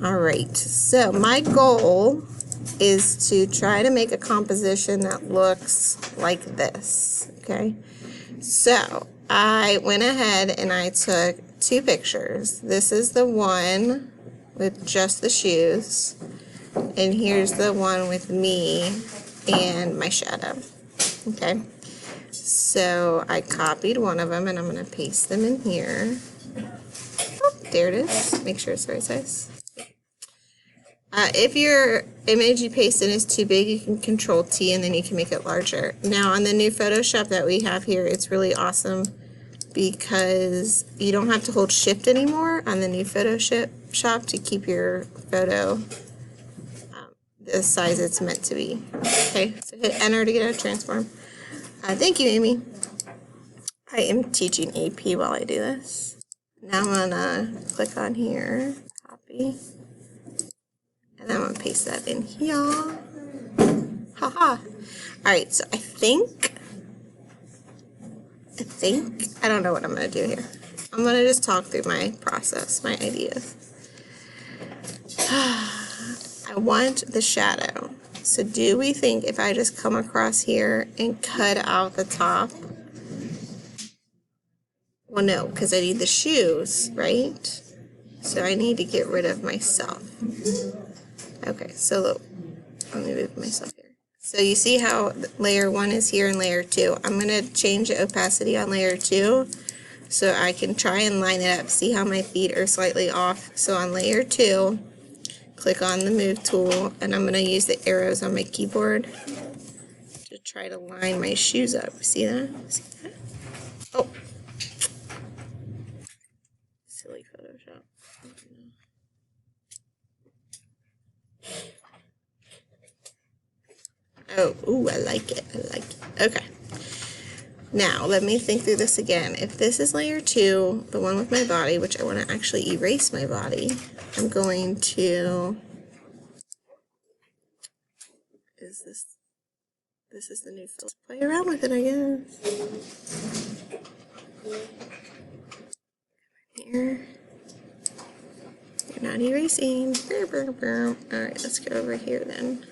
All right, so my goal is to try to make a composition that looks like this, okay? So I went ahead and I took 2 pictures. This is the one with just the shoes, and here's the one with me and my shadow, okay? So I copied one of them and I'm going to paste them in here. Oh, there it is. Make sure it's the right size. If your image you paste in is too big, you can Control T and then you can make it larger. Now on the new Photoshop that we have here, it's really awesome because you don't have to hold Shift anymore on the new Photoshop to keep your photo the size it's meant to be. Okay, so hit Enter to get out of transform. Thank you, Amy. I am teaching AP while I do this. Now I'm gonna click on here, copy. And then I'm going to paste that in here. Haha. Alright, so I think, I don't know what I'm going to do here. I'm going to just talk through my process, my ideas. I want the shadow. So do we think if I just come across here and cut out the top? Well, no, because I need the shoes, right? So I need to get rid of myself. Okay, so look, let me move myself here. So you see how layer 1 is here and layer 2. I'm going to change the opacity on layer 2 so I can try and line it up. See how my feet are slightly off. So on layer 2, click on the move tool and I'm going to use the arrows on my keyboard to try to line my shoes up. See that? See that? Oh. Silly Photoshop. Oh, ooh, I like it. I like it. Okay. Now, let me think through this again. If this is layer 2, the one with my body, which I want to actually erase my body, I'm going to... This is the new filter. Play around with it, I guess. Here. You're not erasing. Alright, let's go over here then.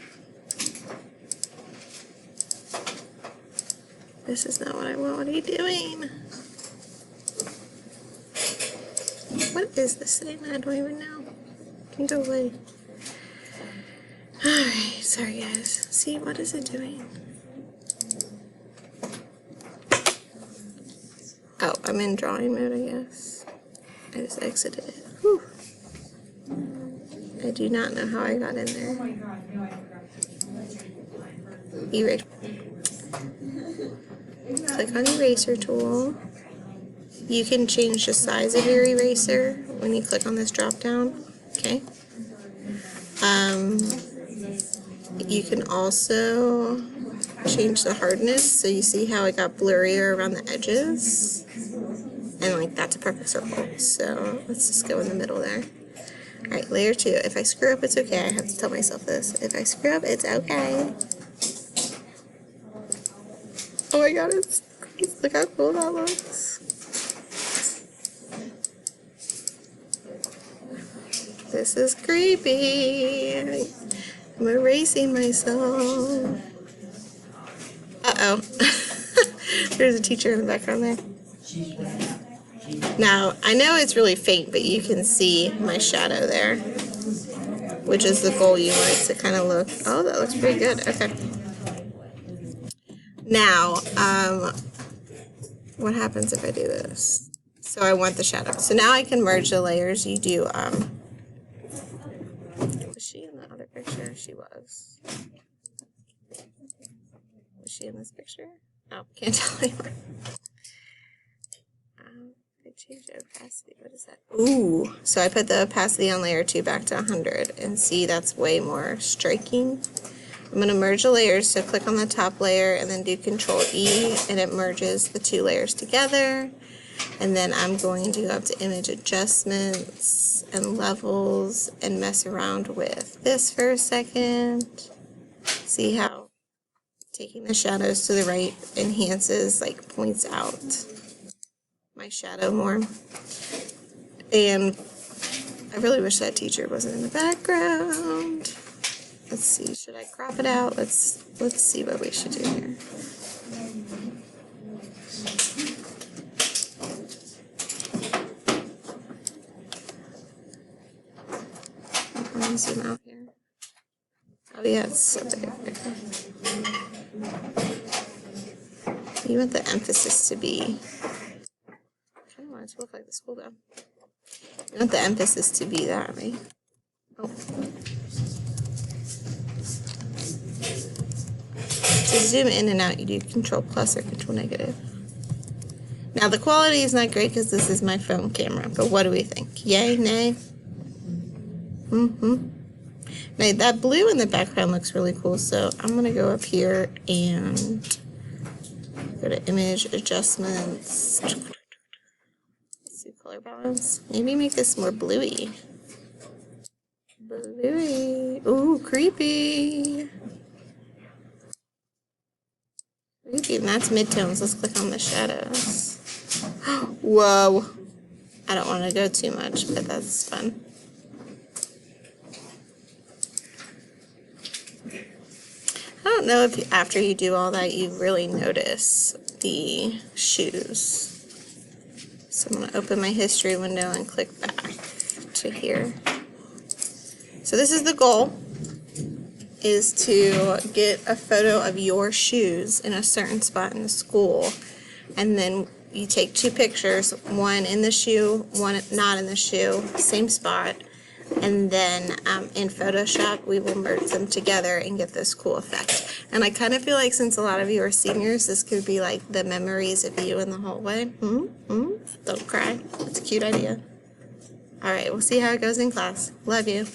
This is not what I want. What are you doing? What is this thing? I don't even know. Can you go away? Alright, sorry guys. See, what is it doing? Oh, I'm in drawing mode, I guess. I just exited it. Whew. I do not know how I got in there. Erase. Click on eraser tool. You can change the size of your eraser when you click on this drop down. Okay. You can also change the hardness, so you see how it got blurrier around the edges, and like that's a perfect circle. So let's just go in the middle there. All right, layer 2. If I screw up, it's okay. I have to tell myself this. If I screw up, it's okay. Oh my god, it's look how cool that looks. This is creepy. I'm erasing myself. Uh-oh. There's a teacher in the background there. Now, I know it's really faint, but you can see my shadow there, which is the goal you want it to kind of look. Oh, that looks pretty good. Okay. Now, what happens if I do this? So I want the shadow. So now I can merge the layers. You do, was she in the other picture? She was. Was she in this picture? Oh, can't tell anymore. I changed the opacity. What is that? Ooh. So I put the opacity on layer 2 back to 100. And see, that's way more striking. I'm going to merge the layers, so click on the top layer and then do Control E, and it merges the 2 layers together. And then I'm going to go up to image adjustments and levels and mess around with this for a second. See how taking the shadows to the right enhances, like points out my shadow more. And I really wish that teacher wasn't in the background. Let's see, should I crop it out? Let's see what we should do here. Let me zoom out here. Oh yeah, it's so big. You want the emphasis to be, I kind of want it to look like the school though. You want the emphasis to be that, right? Oh. To zoom in and out, you do Control plus or Control negative. Now the quality is not great because this is my phone camera, but what do we think? Yay, nay? Now that blue in the background looks really cool, so I'm gonna go up here and go to image adjustments. Let's see, color balance. Maybe make this more bluey. Bluey. Ooh, creepy. Creepy, and that's midtones. Let's click on the shadows. Whoa. I don't want to go too much, but that's fun. I don't know if after you do all that you really notice the shoes. So I'm going to open my history window and click back to here. So this is the goal, is to get a photo of your shoes in a certain spot in the school, and then you take two pictures, one in the shoe, one not in the shoe, same spot, and then in Photoshop we will merge them together and get this cool effect. And I kind of feel like since a lot of you are seniors, this could be like the memories of you in the hallway. Don't cry. It's a cute idea. Alright, we'll see how it goes in class. Love you.